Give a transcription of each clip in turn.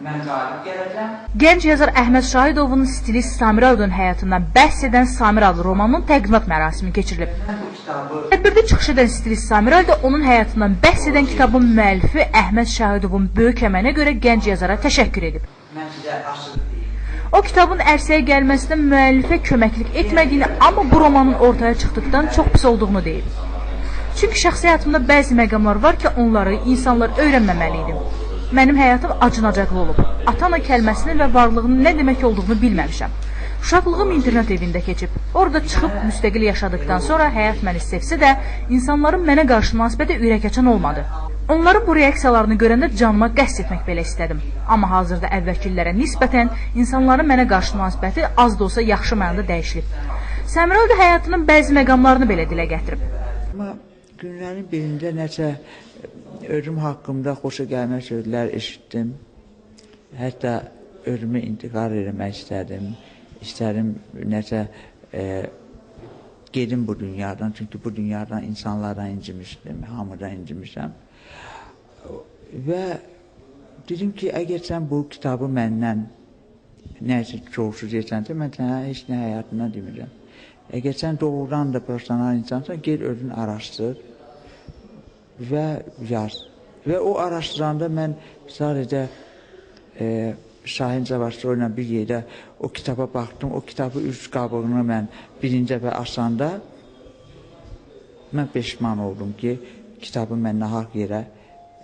mən qalib gələcəm. Gənc yazar Əhməd Şahidovun stilist Samir Aydın həyatından bəhs edən Samir adlı romanının təqdimat mərasimi keçirilib. Mən bu kitabı Tədbirdə çıxış edən stilist Samir Aydın onun həyatından bəhs edən kitabın müəllifi Əhməd Şahidovun böyük əməyinə görə gənc yazara təşəkkür edib. mən sizə açıq deyim. O kitabın ərsəyə gəlməsində müəllifə köməklik etmədiyini, amma bu romanın ortaya çıxdıqdan çox pis olduğunu deyib. Çünki şəxsi həyatımda bəzi məqamlar var ki, onları insanlar öyrənməməli idi. Mənim həyatım acınacaqlı olub. Ata-ana kəlməsini və varlığının nə demək olduğunu bilməmişəm. Uşaqlığım internet evində keçib. Orada çıxıb müstəqil yaşadıkdan sonra həyat məni sevsə də, insanların mənə qarşı münasibəti ürəkaçan olmadı. Onların bu reaksiyalarını görəndə canıma qəsd etmək belə istədim. Amma hazırda əvvəlkilərə nisbətən insanların mənə qarşı münasibəti az da olsa yaxşı mənada dəyişilib. Samir Aydın həyatının bəzi məqamlarını belə dilə gətirib. Amma günlərin birində nəsə ölüm haqqımda xoşa gəlmə sözlər eşitdim. Hətta ölümü intiqal etmək istədim. İstədim nəsə gedim bu dünyadan. Çünki bu dünyadan insanlardan incimişdim, hamıdan incimişəm. Və dedim ki, əgər sən bu kitabı məndən nəsə çoxsuz etsənsə, mən sənə heç nə həyatından demirəm. Əgər sən doğrudan da personal insansan, gel özünü araşdır və yaz. Və o araşdıranda mən sadəcə Şahin Cavazlı ilə bir yerdə o kitaba baxdım. O kitabı üç qabığını mən birinci dəfə açanda mən peşman oldum ki, kitabı mən nahaq yerə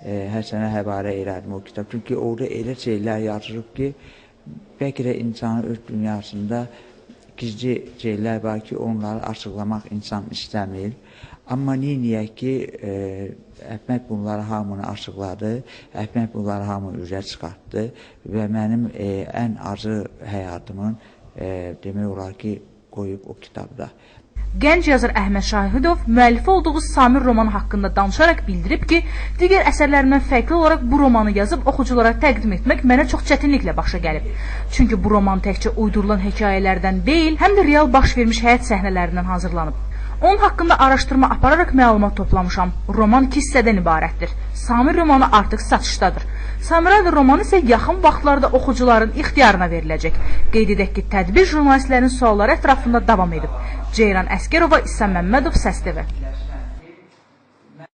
hər sənə həvalə elədim o kitab. Çünki orada elə şeylər yazılıb ki, bəlkə də insanın öz dünyasında gizli şeylər var ki, onları açıqlamaq insan istəmir. Amma neyiniyək ki, Əhməd bunları hamını açıqladı, Əhməd bunları hamını üzə çıxartdı və mənim ən acı həyatımın demək olar ki, qoyub o kitabda. Gənc yazar Əhməd Şahidov müəllifi olduğu Samir romanı haqqında danışaraq bildirib ki, digər əsərlərindən fərqli olaraq bu romanı yazıb oxuculara təqdim etmək mənə çox çətinliklə başa gəlib. Çünki bu roman təkcə uydurulan hekayələrdən deyil, həm də real baş vermiş həyat səhnələrindən hazırlanıb. Onun haqqında araşdırma apararaq məlumat toplamışam. Roman 2 hissədən ibarətdir. Samir romanı artıq satışdadır. Samir Aydın romanı isə yaxın vaxtlarda oxucuların ixtiyarına veriləcək. Qeyd edək ki, tədbir jurnalistlərin sualları ətrafında davam edib. Ceyran Əskərova, İsa Məmmədov, Səs TV.